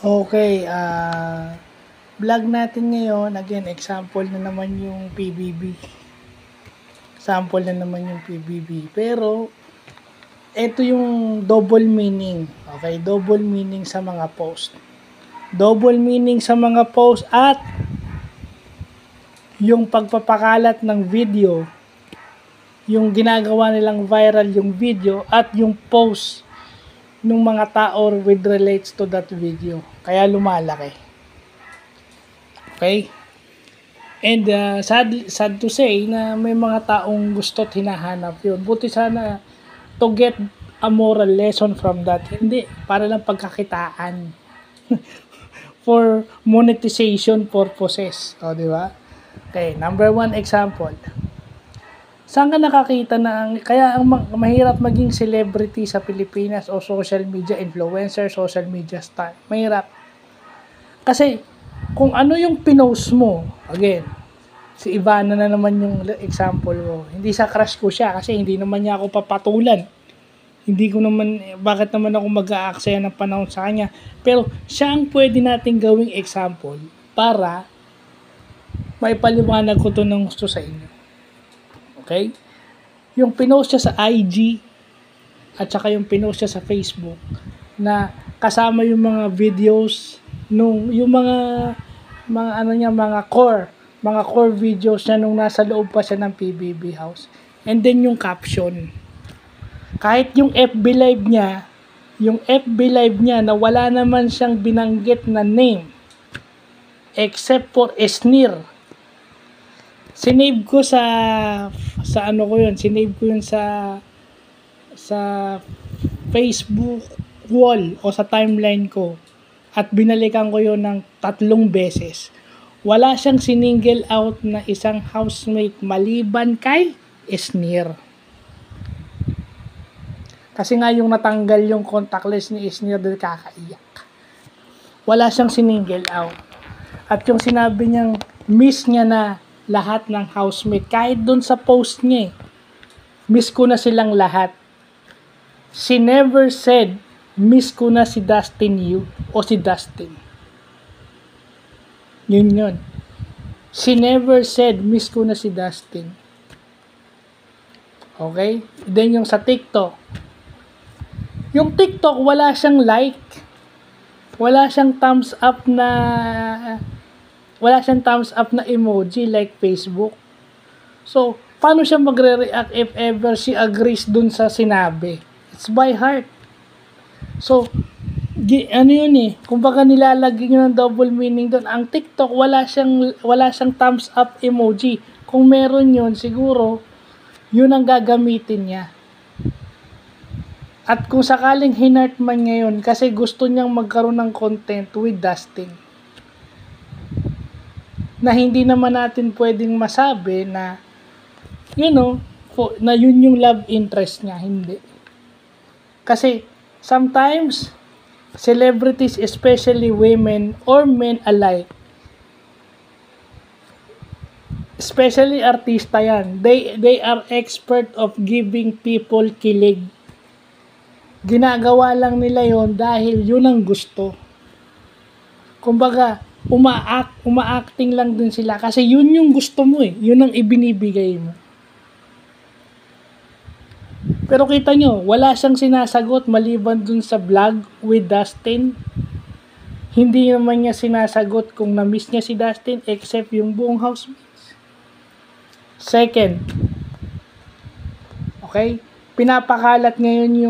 Okay, vlog natin ngayon, again, example na naman yung PBB. Sample na naman yung PBB. Pero, ito yung double meaning. Okay, double meaning sa mga post. Double meaning sa mga post at yung pagpapakalat ng video, yung ginagawa nilang viral yung video at yung post ng mga tao with relates to that video. Kaya lumalaki. Okay? And sad to say na may mga taong gusto't hinahanap yun. Buti sana to get a moral lesson from that. Hindi, para lang pagkakitaan. For monetization purposes. O, di ba? Okay, number one example. Saan ka nakakita na kaya ang mahirap maging celebrity sa Pilipinas o social media influencer, social media star? Mahirap. Kasi kung ano yung pinost mo, again, si Ivana na naman yung example ko. Hindi sa crush ko siya kasi hindi naman niya ako papatulan. Hindi ko naman, bakit naman ako mag-aaksaya ng panahon sa kanya. Pero siya ang pwede nating gawing example para maipaliwanag ko to ng gusto sa inyo. Okay? Yung pinost siya sa IG at saka yung pinost siya sa Facebook na kasama yung mga videos yung mga core videos niya nung nasa loob pa siya ng PBB house. And then yung caption. Kahit yung FB live niya na wala naman siyang binanggit na name except for sneer. Sinave ko sa Facebook wall o sa timeline ko at binalikan ko yun ng 3 beses. Wala siyang sininggle out na isang housemate maliban kay Isnir. Kasi nga yung natanggal yung contact list ni Isnir dahil kakaiyak. Wala siyang sininggle out. At yung sinabi niyang miss niya na lahat ng housemate, kahit dun sa post niya, miss ko na silang lahat. She never said, miss ko na si Dustin Yu o si Dustin. Yun. She never said, miss ko na si Dustin. Okay? Then yung sa TikTok. Yung TikTok, wala siyang like. Wala siyang thumbs up na emoji like Facebook. So, paano siya magre-react if ever she agrees dun sa sinabi? It's by heart. So, kumbaga nilalagay nyo ng double meaning doon. Ang TikTok, wala siyang thumbs up emoji. Kung meron yun, siguro, yun ang gagamitin niya. At kung sakaling hinart man ngayon, kasi gusto niyang magkaroon ng content with Dustin, na hindi naman natin pwedeng masabi na na yun yung love interest niya, hindi. Kasi sometimes celebrities, especially women or men alike, especially artista yan, they are expert of giving people kilig. Ginagawa lang nila yon dahil yun ang gusto. Kumbaga, uma-acting lang din sila kasi yun yung gusto mo yun ang ibinibigay mo. Pero kita nyo, wala siyang sinasagot maliban dun sa vlog with Dustin. Hindi naman niya sinasagot kung na-miss niya si Dustin except yung buong housemates. Second, okay, pinapakalat ngayon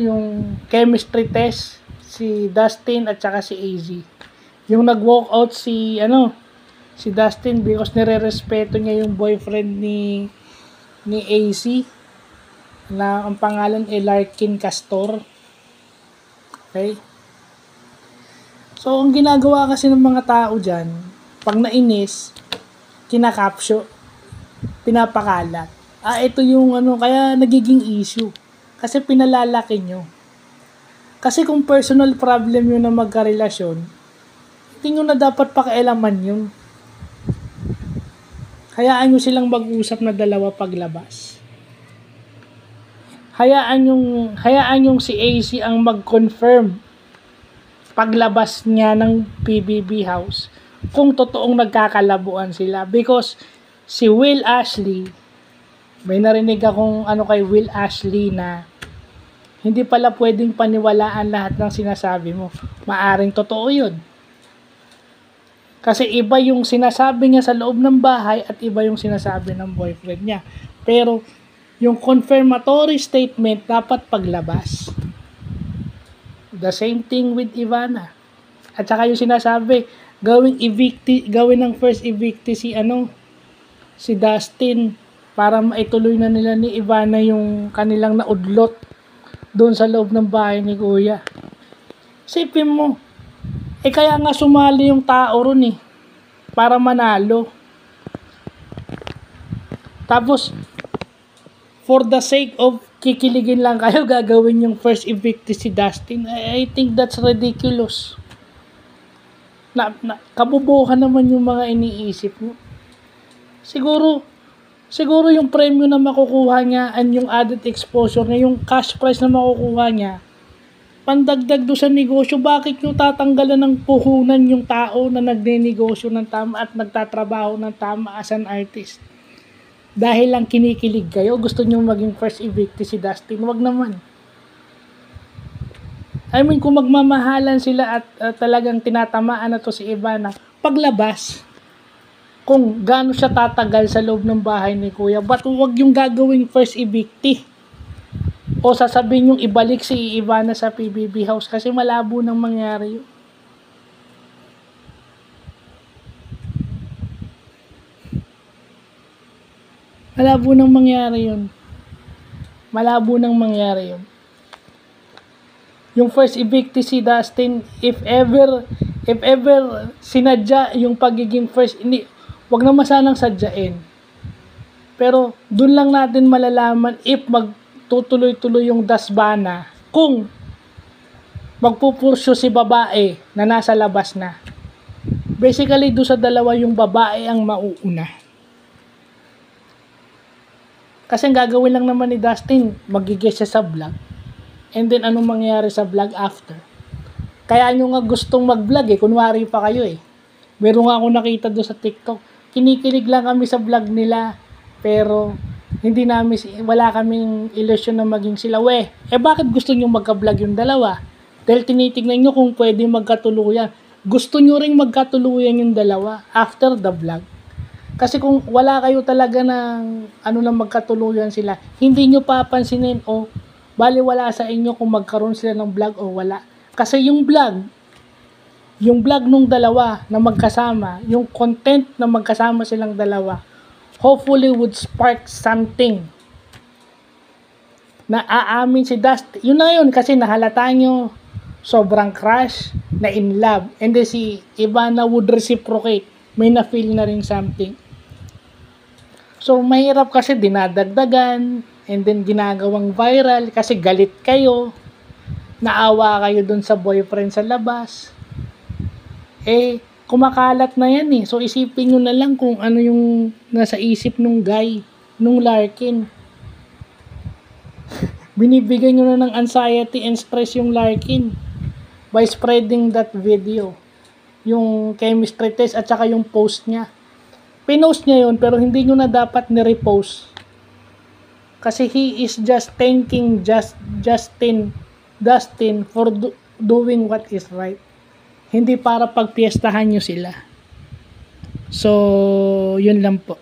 yung chemistry test si Dustin at saka si AZ. Yung nag-walk out si Dustin because nire-respeto niya yung boyfriend ni AC na ang pangalan ay Larkin Castor. Okay? So, ang ginagawa kasi ng mga tao dyan, pag nainis, kinakapsyo, pinapakalat. Ito yung kaya nagiging issue. Kasi pinalalaki nyo. Kasi kung personal problem yun na magkarelasyon, hindi nyo na dapat pakialaman yun. Hayaan nyo silang mag-usap na dalawa paglabas. Hayaan yung si AC ang mag-confirm paglabas niya ng PBB house kung totoong nagkakalabuan sila. Because si Will Ashley, may narinig akong kay Will Ashley na hindi pala pwedeng paniwalaan lahat ng sinasabi mo. Maaring totoo yun. Kasi iba yung sinasabi niya sa loob ng bahay at iba yung sinasabi ng boyfriend niya. Pero yung confirmatory statement dapat paglabas. The same thing with Ivana. At saka yung sinasabi, gawin ng first evictee si Dustin para maituloy na nila ni Ivana yung kanilang naudlot doon sa loob ng bahay ni Kuya. Sipin mo, kaya nga sumali yung tao ron para manalo. Tapos, for the sake of kikiligin lang kayo, gagawin yung first evictee si Dustin. I think that's ridiculous. Kabubuhan naman yung mga iniisip mo. Siguro yung premyo na makukuha niya and yung added exposure niya, yung cash prize na makukuha niya, pandagdag do sa negosyo. Bakit nyo tatanggalan ng puhunan yung tao na nagne-negosyo ng tama at nagtatrabaho ng tama as an artist? Dahil lang kinikilig kayo, gusto nyo maging first evictee si Dustin? Wag naman. I mean, kung magmamahalan sila at talagang tinatamaan na to si Ivana, paglabas, kung gaano siya tatagal sa loob ng bahay ni Kuya, but wag yung gagawing first evictee. O sasabihin yung ibalik si Ivana sa PBB house kasi malabo nang mangyari yun. Malabo nang mangyari yun. Yung first evictee si Dustin, if ever sinadya yung pagiging first, wag naman sanang sadyain. Pero dun lang natin malalaman if magtutuloy-tuloy yung dasbana kung magpupursyo si babae na nasa labas na. Basically, doon sa dalawa yung babae ang mauuna. Kasi ang gagawin lang naman ni Dustin, mag-guest siya sa vlog. And then, anong mangyayari sa vlog after? Kaya nyo nga gustong mag-vlog kunwari pa kayo Meron nga ako nakita doon sa TikTok. Kinikilig lang kami sa vlog nila, pero wala kaming illusion na maging sila. Bakit gusto nyo magka-vlog yung dalawa? Dahil tinitignan nyo kung pwede magkatuluyan. Gusto nyo ring magkatuluyan yung dalawa after the vlog. Kasi kung wala kayo talaga ng na magkatuluyan sila, hindi nyo papansinin o baliwala sa inyo kung magkaroon sila ng vlog o wala. Kasi yung vlog nung dalawa na magkasama, yung content na magkasama silang dalawa, hopefully would spark something na aamin si Dustin. Yun na yun, kasi nahalata nyo sobrang crush, na in love. And then si Ivana would reciprocate. May na-feel na rin something. So, mahirap kasi dinadagdagan and then ginagawang viral kasi galit kayo, naawa kayo dun sa boyfriend sa labas. Kumakalat na yan So, isipin nyo na lang kung ano yung nasa isip nung guy, nung Larkin. Binibigyan nyo na ng anxiety and stress yung Larkin by spreading that video. Yung chemistry test at saka yung post niya. Pinost niya yun pero hindi nyo na dapat ni-repost. Kasi he is just thanking Dustin for doing what is right. Hindi para pagpiestahan nyo sila. So, yun lang po.